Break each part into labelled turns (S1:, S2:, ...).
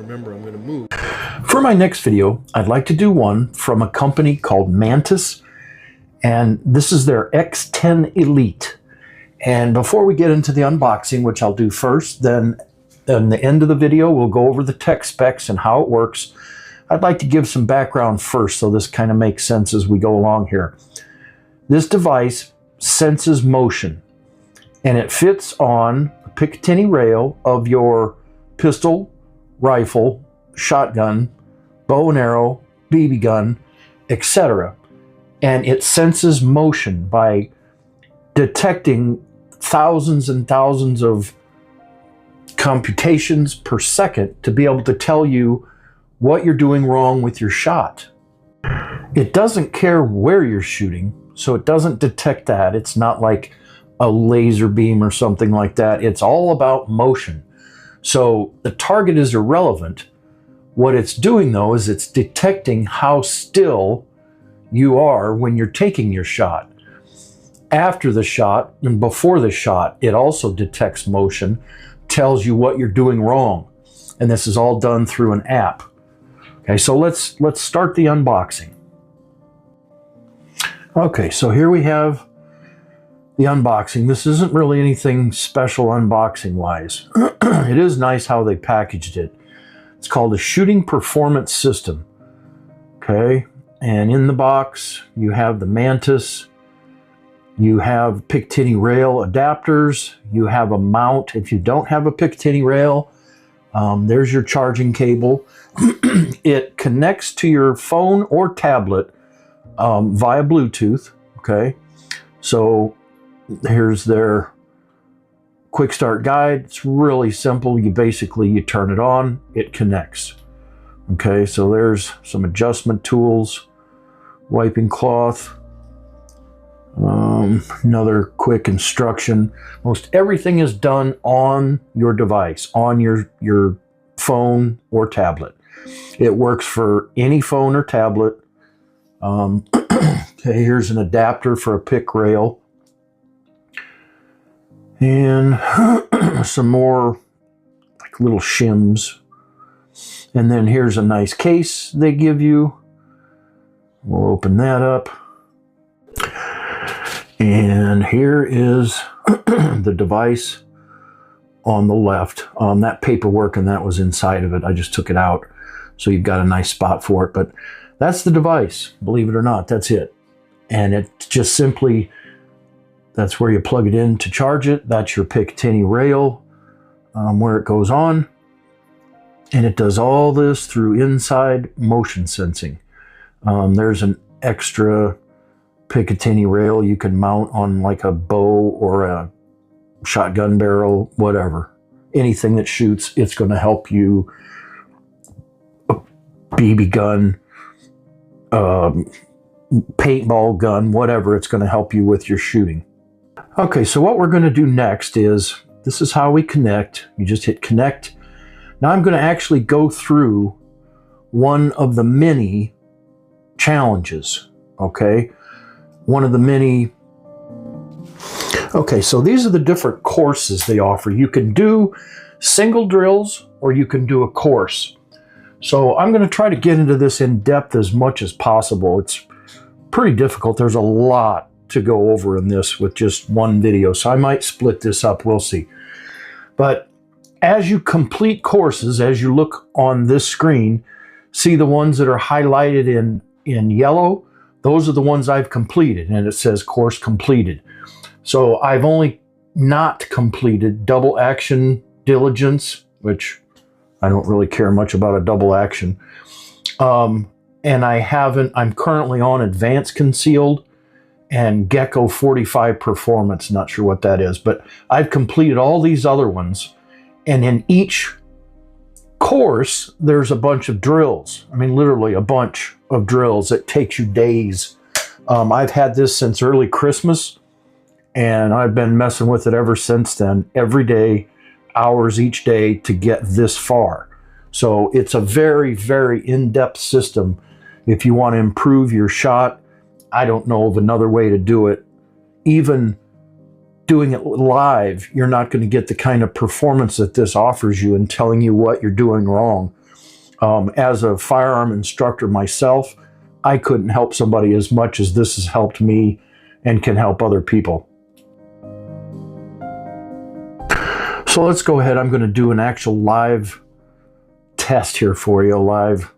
S1: Remember, I'm going to move.
S2: For my next video, I'd like to do one from a company called Mantis, and this is their X10 Elite. And before we get into the unboxing, which I'll do first, then at the end of the video, we'll go over the tech specs and how it works. I'd like to give some background first, so this kind of makes sense as we go along here. This device senses motion, and it fits on a Picatinny rail of your pistol, rifle, shotgun, bow and arrow, BB gun, etc. And it senses motion by detecting thousands and thousands of computations per second to be able to tell you what you're doing wrong with your shot. It doesn't care where you're shooting, so it doesn't detect that. It's not like a laser beam or something like that. It's all about motion. So the target is irrelevant. What it's doing, though, is it's detecting how still you are when you're taking your shot. After the shot and before the shot, it also detects motion, tells you what you're doing wrong. And this is all done through an app. Okay, so let's start the unboxing. Okay, so here we have the unboxing. This isn't really anything special unboxing wise. It is nice how they packaged it. It's called a shooting performance system. Okay, and in the box you have the Mantis, you have Picatinny rail adapters, you have a mount. If you don't have a Picatinny rail, there's your charging cable. It connects to your phone or tablet via Bluetooth. Okay, so here's their quick start guide. It's really simple. You turn it on, it connects. Okay, so there's some adjustment tools, wiping cloth, another quick instruction. Most everything is done on your device, on your phone or tablet. It works for any phone or tablet. Okay, here's an adapter for a pick rail. And some more like little shims. And then here's a nice case they give you. We'll open that up. And here is the device on the left. That paperwork and that was inside of it. I just took it out. So you've got a nice spot for it. But that's the device, believe it or not. That's it. And it just simply... that's where you plug it in to charge it. That's your Picatinny rail where it goes on. And it does all this through inside motion sensing. There's an extra Picatinny rail you can mount on like a bow or a shotgun barrel, whatever. Anything that shoots, it's going to help you. A BB gun, paintball gun, whatever, it's going to help you with your shooting. Okay, so what we're going to do next is, this is how we connect. You just hit connect. Now I'm going to actually go through one of the many challenges, okay? One of the many... Okay, so these are the different courses they offer. You can do single drills or you can do a course. So I'm going to try to get into this in depth as much as possible. It's pretty difficult. There's a lot to go over in this with just one video, so I might split this up, we'll see. But as you complete courses, as you look on this screen, see the ones that are highlighted in yellow? Those are the ones I've completed, and it says course completed. So I've only not completed double action diligence, which I don't really care much about a double action. And I'm currently on advanced concealed and Gecko 45 performance, not sure what that is, but I've completed all these other ones. And in each course, there's a bunch of drills. I mean, literally a bunch of drills that takes you days. I've had this since early Christmas, and I've been messing with it ever since then, every day, hours each day to get this far. So it's a very, very in-depth system. If you want to improve your shot, I don't know of another way to do it. Even doing it live, you're not going to get the kind of performance that this offers you and telling you what you're doing wrong. As a firearm instructor myself, I couldn't help somebody as much as this has helped me and can help other people. So let's go ahead. I'm going to do an actual live test here for you, a live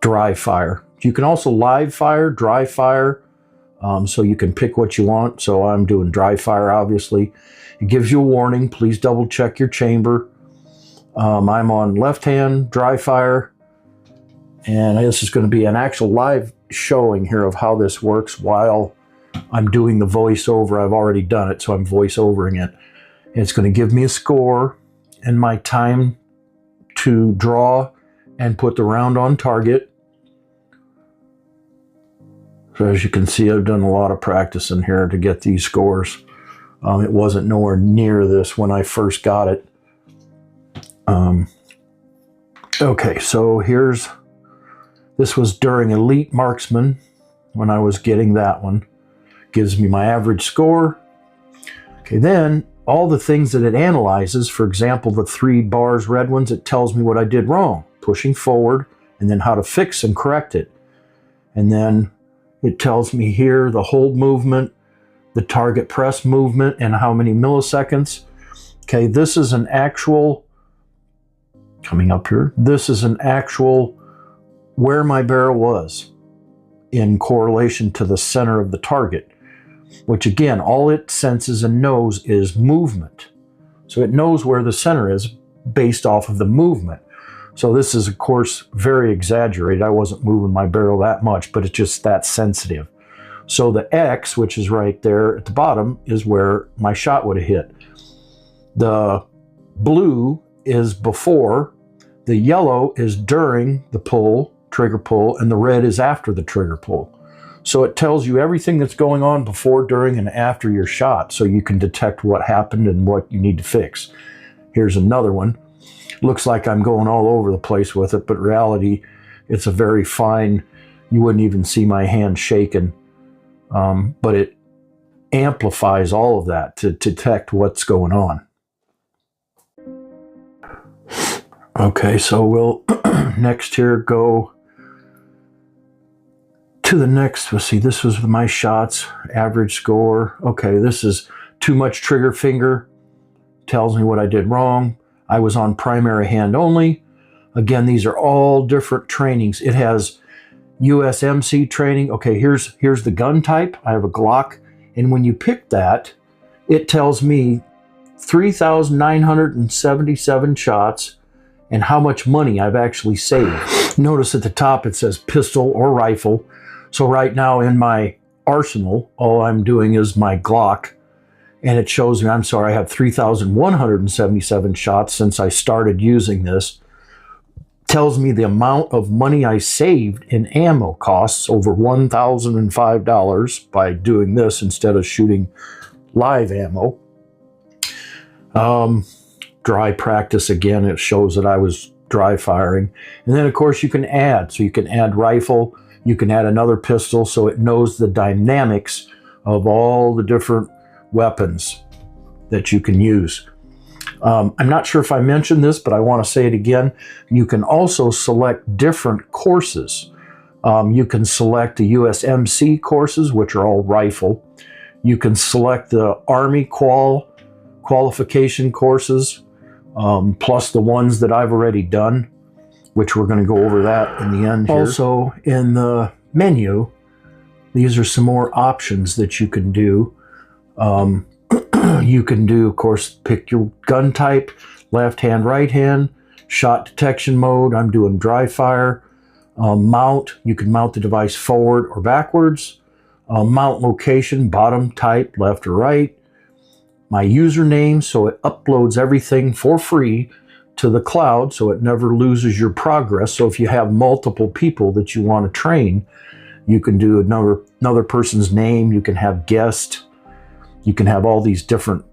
S2: dry fire. You can also live fire, dry fire, so you can pick what you want. So I'm doing dry fire, obviously. It gives you a warning. Please double check your chamber. I'm on left hand, dry fire, and this is going to be an actual live showing here of how this works while I'm doing the voiceover. I've already done it, so I'm voiceovering it. And it's going to give me a score and my time to draw and put the round on target. So as you can see, I've done a lot of practice in here to get these scores. It wasn't nowhere near this when I first got it. Okay, so this was during Elite Marksman when I was getting that one. Gives me my average score. Okay, then all the things that it analyzes, for example, the 3 bars, red ones, it tells me what I did wrong, pushing forward, and then how to fix and correct it. And then it tells me here the hold movement, the target press movement, and how many milliseconds. Okay, this is an actual, coming up here, this is an actual where my barrel was in correlation to the center of the target, which again, all it senses and knows is movement. So it knows where the center is based off of the movement. So this is, of course, very exaggerated. I wasn't moving my barrel that much, but it's just that sensitive. So the X, which is right there at the bottom, is where my shot would have hit. The blue is before, the yellow is during the pull, trigger pull, and the red is after the trigger pull. So it tells you everything that's going on before, during, and after your shot, so you can detect what happened and what you need to fix. Here's another one. Looks like I'm going all over the place with it, but in reality, it's a very fine, you wouldn't even see my hand shaking, but it amplifies all of that to detect what's going on. Okay, so we'll next here go to the next. Let's see, this was my shots, average score. Okay, this is too much trigger finger, tells me what I did wrong. I was on primary hand only. Again, these are all different trainings. It has USMC training. Okay, here's the gun type. I have a Glock, and when you pick that, it tells me 3,977 shots and how much money I've actually saved. Notice at the top it says pistol or rifle. So right now in my arsenal, all I'm doing is my Glock, and it shows me, I'm sorry, I have 3,177 shots since I started using this. Tells me the amount of money I saved in ammo costs, over $1,005 by doing this instead of shooting live ammo. Dry practice, again, it shows that I was dry firing. And then of course you can add, so you can add rifle, you can add another pistol, so it knows the dynamics of all the different weapons that you can use. I'm not sure if I mentioned this, but I want to say it again. You can also select different courses. You can select the USMC courses, which are all rifle. You can select the Army qualification courses, plus the ones that I've already done, which we're going to go over that in the end here. Also, in the menu, these are some more options that you can do. You can do, of course, pick your gun type, left hand, right hand, shot detection mode. I'm doing dry fire. Mount, you can mount the device forward or backwards. Mount location, bottom type, left or right. My username, so it uploads everything for free to the cloud, so it never loses your progress. So if you have multiple people that you want to train, you can do another person's name. You can have guest. You can have all these different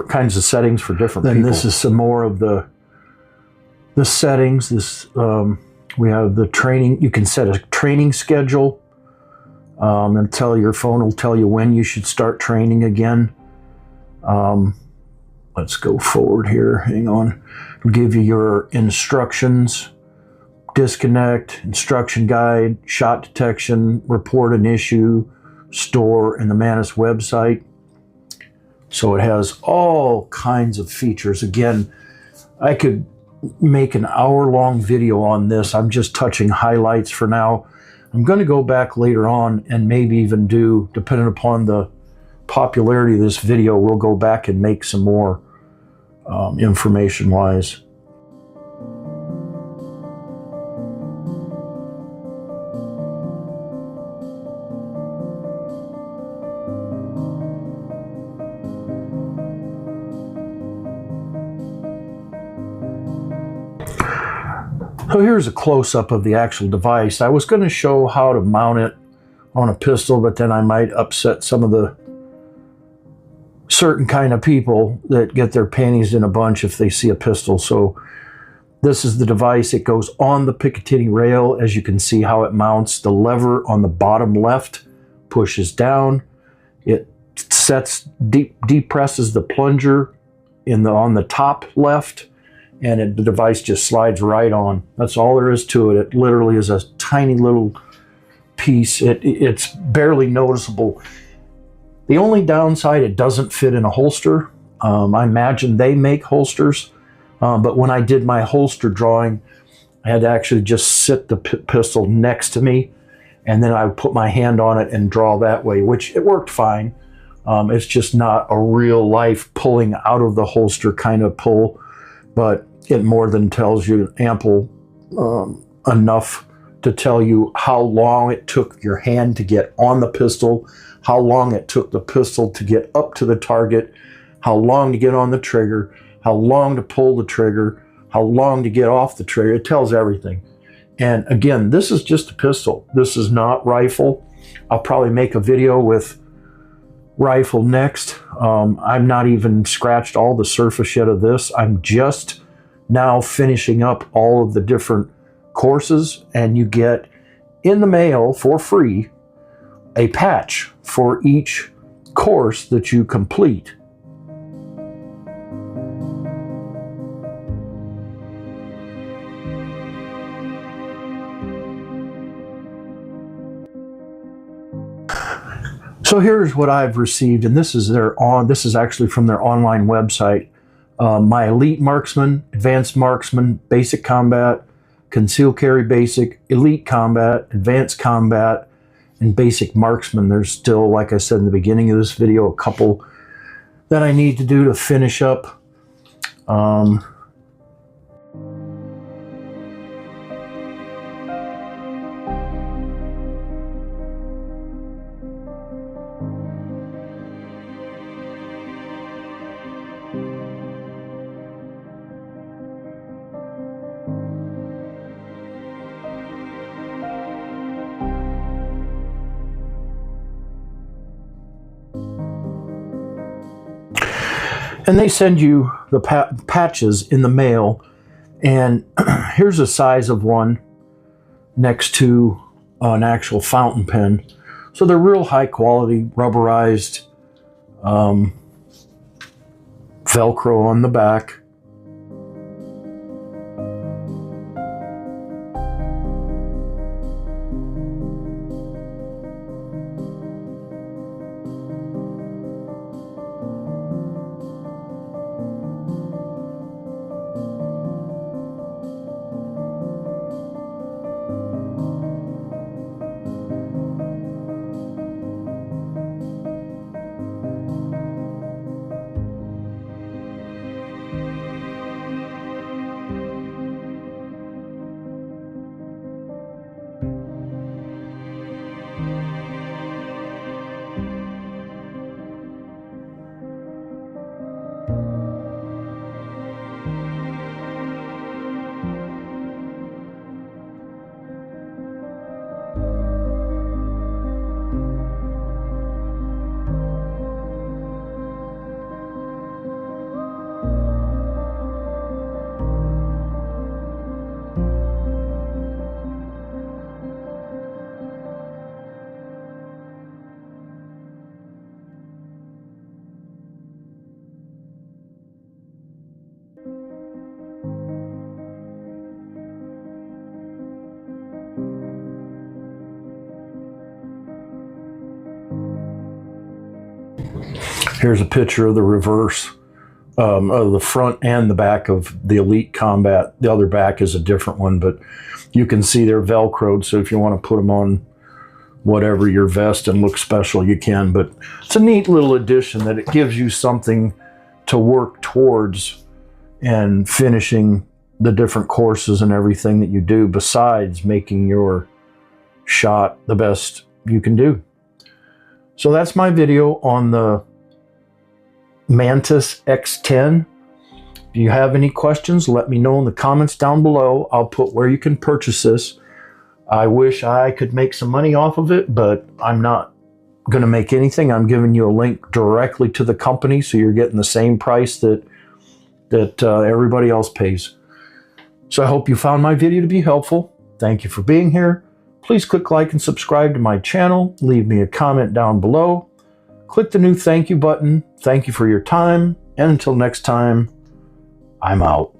S2: kinds of settings for different people. Then this is some more of the settings. This we have the training. You can set a training schedule and your phone will tell you when you should start training again. let's go forward here. Hang on. It'll give you your instructions, disconnect, instruction guide, shot detection, report an issue, store, and the Mantis website. So it has all kinds of features. Again, I could make an hour-long video on this. I'm just touching highlights for now. I'm going to go back later on and maybe even do, depending upon the popularity of this video, we'll go back and make some more information-wise. So here's a close-up of the actual device. I was going to show how to mount it on a pistol, but then I might upset some of the certain kind of people that get their panties in a bunch if they see a pistol. So this is the device. It goes on the Picatinny rail. As you can see how it mounts. The lever on the bottom left pushes down. It sets, depresses the plunger on the top left, and the device just slides right on. That's all there is to it. It literally is a tiny little piece. It's barely noticeable. The only downside, it doesn't fit in a holster. I imagine they make holsters, but when I did my holster drawing, I had to actually just sit the pistol next to me, and then I would put my hand on it and draw that way, which it worked fine. It's just not a real life pulling out of the holster kind of pull, but it more than tells you ample enough to tell you how long it took your hand to get on the pistol, how long it took the pistol to get up to the target, how long to get on the trigger, how long to pull the trigger, how long to get off the trigger. It tells everything. And again, this is just a pistol. This is not rifle. I'll probably make a video with rifle next. I've not even scratched all the surface yet of this. I'm just now finishing up all of the different courses, and you get in the mail for free a patch for each course that you complete. So here's what I've received, and this is actually from their online website. My Elite Marksman, Advanced Marksman, Basic Combat, Concealed Carry Basic, Elite Combat, Advanced Combat, and Basic Marksman. There's still, like I said in the beginning of this video, a couple that I need to do to finish up. And they send you the patches in the mail, and here's the size of one next to an actual fountain pen. So they're real high quality, rubberized, Velcro on the back. Here's a picture of the reverse, of the front and the back of the Elite Combat. The other back is a different one, but you can see they're Velcroed, so if you want to put them on whatever, your vest, and look special, you can. But it's a neat little addition that it gives you something to work towards and finishing the different courses and everything that you do, besides making your shot the best you can do. So that's my video on the Mantis X10. If you have any questions, let me know in the comments down below. I'll put where you can purchase this. I wish I could make some money off of it, but I'm not going to make anything. I'm giving you a link directly to the company, so you're getting the same price that everybody else pays. So I hope you found my video to be helpful. Thank you for being here. Please click like and subscribe to my channel. Leave me a comment down below. Click the new thank you button. Thank you for your time. And until next time, I'm out.